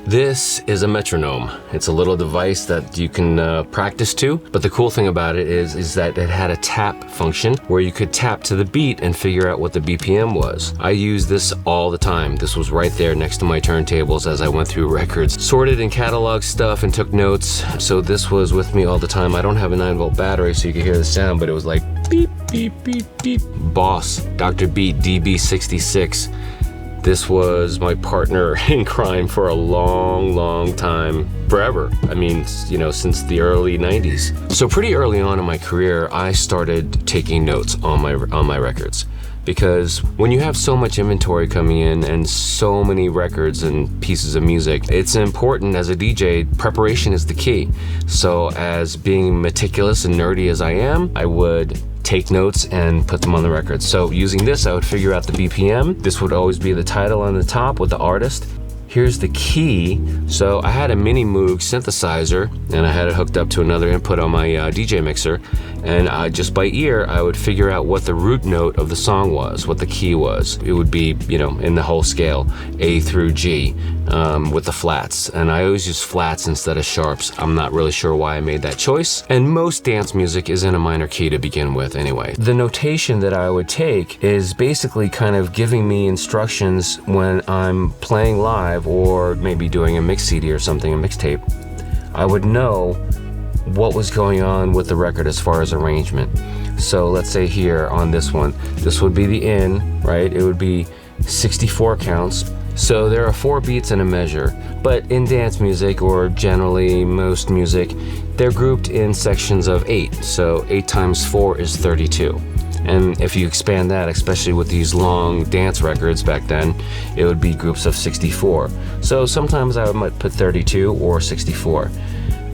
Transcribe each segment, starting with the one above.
This is a metronome. It's a little device that you can practice to, but the cool thing about it is that it had a tap function where you could tap to the beat and figure out what the BPM was. I use this all the time. This was right there next to my turntables as I went through records, sorted and cataloged stuff and took notes. So this was with me all the time. I don't have a 9-volt battery so you could hear the sound, but it was like beep, beep, beep, beep. Boss, Dr. Beat DB66. This was my partner in crime for a long time, forever. I mean, you know, since the early 90s. So pretty early on in my career, I started taking notes on my records. Because when you have so much inventory coming in and so many records and pieces of music, it's important as a DJ, preparation is the key. So as being meticulous and nerdy as I am, I would take notes and put them on the record. So using this, I would figure out the BPM. This would always be the title on the top with the artist. Here's the key. So I had a mini Moog synthesizer and I had it hooked up to another input on my DJ mixer. And just by ear, I would figure out what the root note of the song was, what the key was. It would be, you know, in the whole scale, A through G, with the flats. And I always use flats instead of sharps. I'm not really sure why I made that choice. And most dance music is in a minor key to begin with anyway. The notation that I would take is basically kind of giving me instructions when I'm playing live or maybe doing a mix CD or something, a mixtape. I would know what was going on with the record as far as arrangement. So let's say here on this one, this would be the in, right? It would be 64 counts. So there are 4 beats and a measure, but in dance music or generally most music, they're grouped in sections of 8. So 8 times 4 is 32. And if you expand that, especially with these long dance records back then, it would be groups of 64. So sometimes I might put 32 or 64.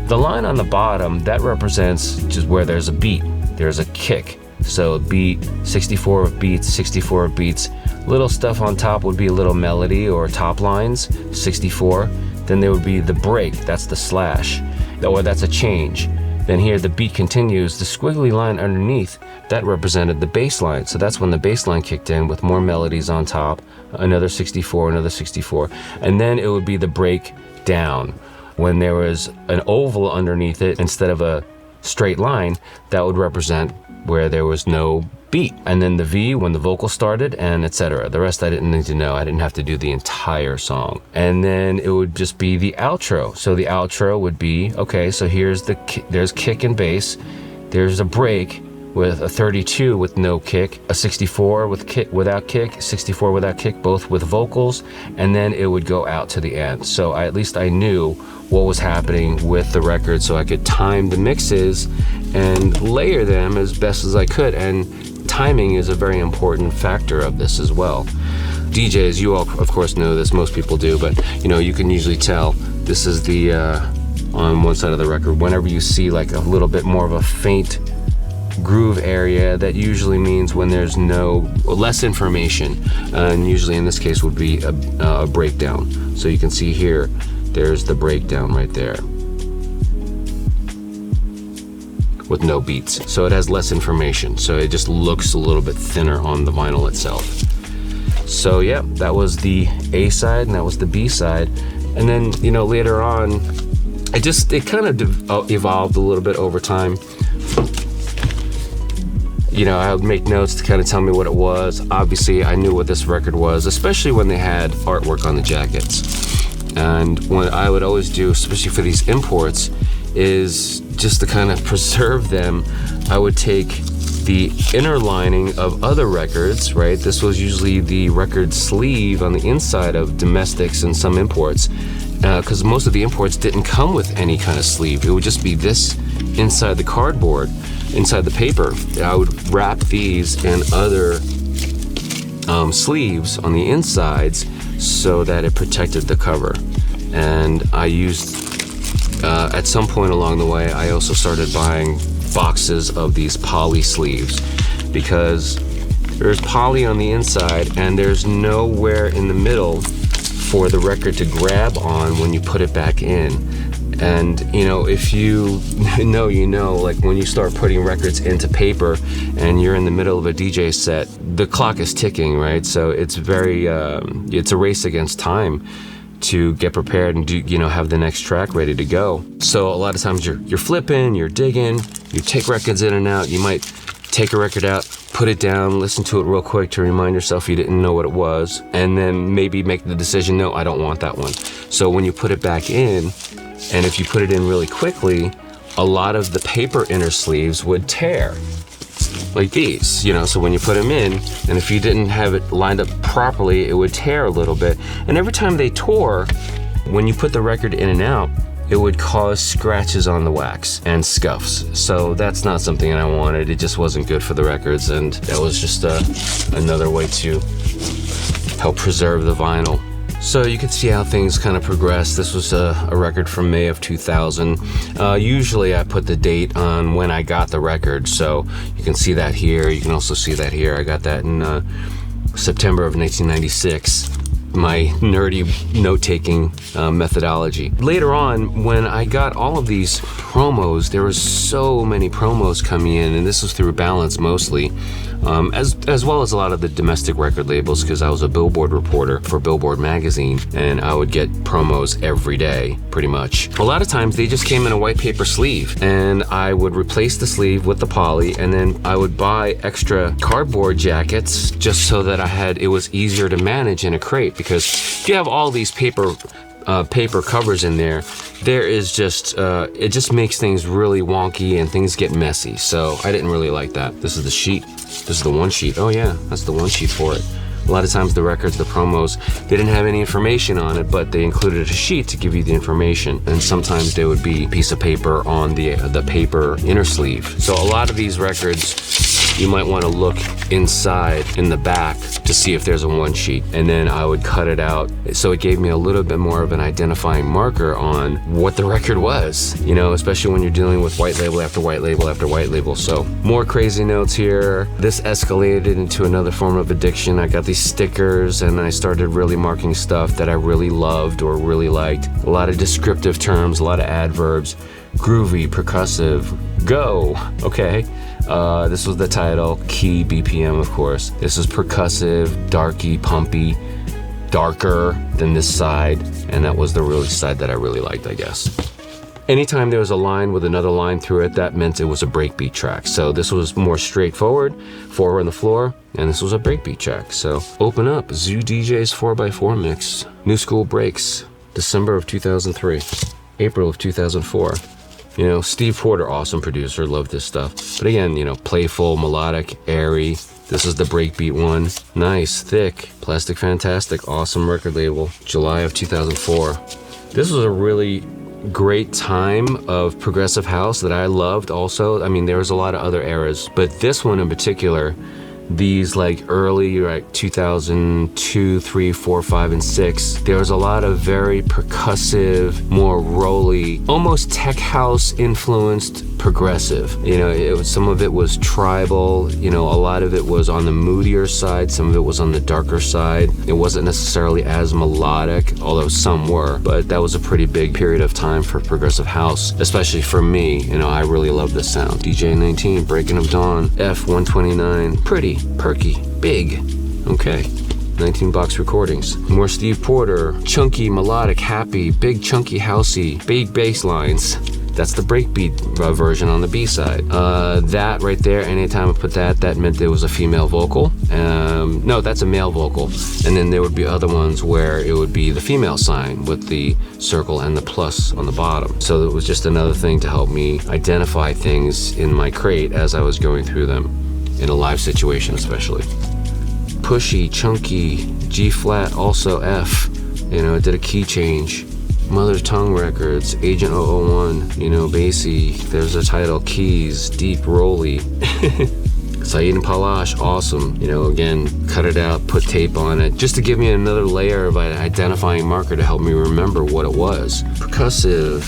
The line on the bottom, that represents just where there's a beat, there's a kick. So beat, 64 of beats, 64 of beats. Little stuff on top would be a little melody or top lines, 64. Then there would be the break, that's the slash, or that's a change. Then here the beat continues, the squiggly line underneath, that represented the bass line. So that's when the bass line kicked in with more melodies on top, another 64, another 64. And then it would be the break down. When there was an oval underneath it instead of a straight line, that would represent where there was no beat. And then the V when the vocal started, and etc. The rest I didn't need to know. I didn't have to do the entire song. And then it would just be the outro. So the outro would be, okay, so there's kick and bass, there's a break with a 32 with no kick, a 64 with kick without kick, 64 without kick, both with vocals, and then it would go out to the end. So at least I knew what was happening with the record, so I could time the mixes and layer them as best as I could. And timing is a very important factor of this as well. DJs, you all of course know this, most people do, but you know, you can usually tell this is the on one side of the record, whenever you see like a little bit more of a faint groove area, that usually means when there's less information, and usually in this case would be a breakdown. So you can see here, there's the breakdown right there with no beats. So it has less information, so it just looks a little bit thinner on the vinyl itself. So yeah, that was the A side and that was the B side. And then, you know, later on, it kind of evolved a little bit over time. You know, I would make notes to kind of tell me what it was. Obviously, I knew what this record was, especially when they had artwork on the jackets. And what I would always do, especially for these imports, is just to kind of preserve them, I would take the inner lining of other records, right? This was usually the record sleeve on the inside of domestics and some imports, because most of the imports didn't come with any kind of sleeve. It would just be this inside the cardboard, inside the paper. I would wrap these in other sleeves on the insides so that it protected the cover. And I used, at some point along the way, I also started buying boxes of these poly sleeves, because there's poly on the inside and there's nowhere in the middle for the record to grab on when you put it back in. And you know, if you know, you know, like when you start putting records into paper and you're in the middle of a DJ set, the clock is ticking, right? So it's very, it's a race against time to get prepared and do, have the next track ready to go. So a lot of times you're flipping, you're digging, you take records in and out. You might take a record out, put it down, listen to it real quick to remind yourself you didn't know what it was, and then maybe make the decision, no, I don't want that one. So when you put it back in, and if you put it in really quickly, a lot of the paper inner sleeves would tear. Like these, so when you put them in, and if you didn't have it lined up properly, it would tear a little bit. And every time they tore, when you put the record in and out, it would cause scratches on the wax and scuffs. So that's not something that I wanted. It just wasn't good for the records, and that was just another way to help preserve the vinyl. So you can see how things kind of progress. This was a record from May of 2000. Usually I put the date on when I got the record, so you can see that here. You can also see that here. I got that in September of 1996. My nerdy note-taking methodology. Later on, when I got all of these promos, there was so many promos coming in, and this was through Balance mostly, as well as a lot of the domestic record labels, because I was a Billboard reporter for Billboard magazine, and I would get promos every day, pretty much. A lot of times they just came in a white paper sleeve, and I would replace the sleeve with the poly, and then I would buy extra cardboard jackets just so that it was easier to manage in a crate. Because if you have all these paper covers in there, is just it just makes things really wonky and things get messy. So I didn't really like that. This is the sheet. This is the one sheet. Oh yeah, that's the one sheet for it. A lot of times the records, the promos, they didn't have any information on it, but they included a sheet to give you the information. And sometimes there would be a piece of paper on the paper inner sleeve. So a lot of these records, you might want to look inside in the back to see if there's a one sheet, and then I would cut it out. So it gave me a little bit more of an identifying marker on what the record was, especially when you're dealing with white label after white label after white label. So more crazy notes here. This escalated into another form of addiction. I got these stickers and I started really marking stuff that I really loved or really liked. A lot of descriptive terms, a lot of adverbs, groovy, percussive, go, okay. This was the title, key, BPM, of course. This is percussive, darky, pumpy, darker than this side, and that was the really side that I really liked, I guess. Anytime there was a line with another line through it, that meant it was a breakbeat track. So this was more straightforward, 4 on the floor, and this was a breakbeat track. So open up, Zoo DJ's 4x4 mix, New School Breaks, December of 2003, April of 2004. Steve Porter, awesome producer, loved this stuff. But again, playful, melodic, airy. This is the breakbeat one. Nice, thick, Plastic Fantastic, awesome record label, July of 2004. This was a really great time of progressive house that I loved also. I mean, there was a lot of other eras, but this one in particular, these like early 2002, 3, 4, 5, and 6, there was a lot of very percussive, more rolly, almost tech house influenced progressive. Some of it was tribal, a lot of it was on the moodier side, some of it was on the darker side. It wasn't necessarily as melodic, although some were, but that was a pretty big period of time for progressive house, especially for me. I really love this sound. DJ 19, Breaking of Dawn, F129, pretty, perky, big, okay. 19 box recordings. More Steve Porter, chunky, melodic, happy, big, chunky, housey, big bass lines. That's the breakbeat version on the B-side. That right there, anytime I put that meant there was a female vocal. No, that's a male vocal. And then there would be other ones where it would be the female sign with the circle and the plus on the bottom. So it was just another thing to help me identify things in my crate as I was going through them, in a live situation especially. Pushy, chunky, G-flat, also F. It did a key change. Mother Tongue Records, Agent 001, bassy. There's a title, Keys, deep, rolly. Saeed and Palash, awesome. Again, cut it out, put tape on it, just to give me another layer of an identifying marker to help me remember what it was. Percussive.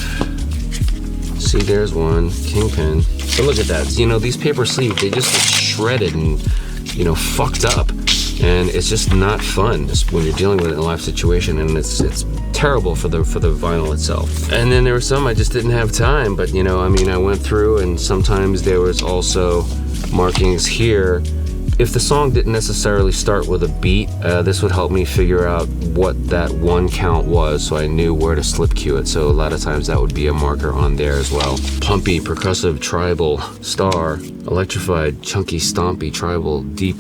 See, there's one, Kingpin. But look at that, these paper sleeves, they just get shredded and, fucked up. And it's just not fun when you're dealing with it in a live situation, and it's terrible for the vinyl itself. And then there were some I just didn't have time, but I went through, and sometimes there was also markings here If the song didn't necessarily start with a beat, this would help me figure out what that one count was, so I knew where to slip cue it. So a lot of times that would be a marker on there as well. Pumpy, percussive, tribal, star, electrified, chunky, stompy, tribal, deep,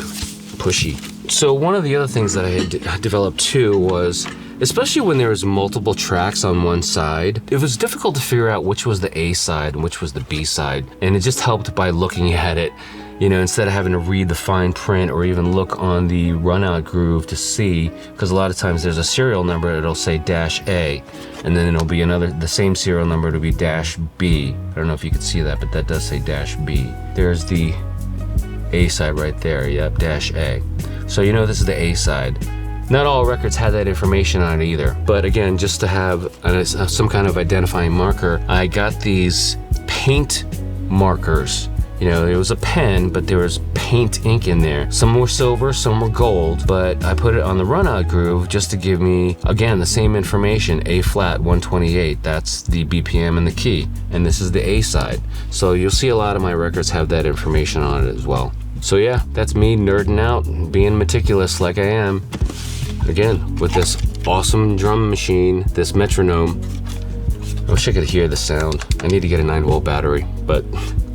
pushy. So one of the other things that I had developed too was, especially when there was multiple tracks on one side, it was difficult to figure out which was the A side and which was the B side. And it just helped by looking at it, you know, instead of having to read the fine print or even look on the runout groove to see, because a lot of times there's a serial number, it'll say -A, and then it'll be the same serial number to be -B. I don't know if you can see that, but that does say -B. There's the A side right there, yep, -A. So you know this is the A side. Not all records had that information on it either, but again, just to have some kind of identifying marker, I got these paint markers. You know, it was a pen, but there was paint ink in there. Some were silver, some were gold, but I put it on the runout groove just to give me, again, the same information, A flat 128, that's the BPM and the key, and this is the A side. So you'll see a lot of my records have that information on it as well. So yeah, that's me nerding out, being meticulous like I am. Again, with this awesome drum machine, this metronome. I wish I could hear the sound. I need to get a 9-volt battery, but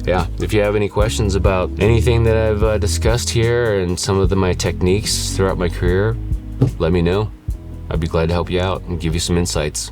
yeah, if you have any questions about anything that I've discussed here and some of my techniques throughout my career, let me know. I'd be glad to help you out and give you some insights.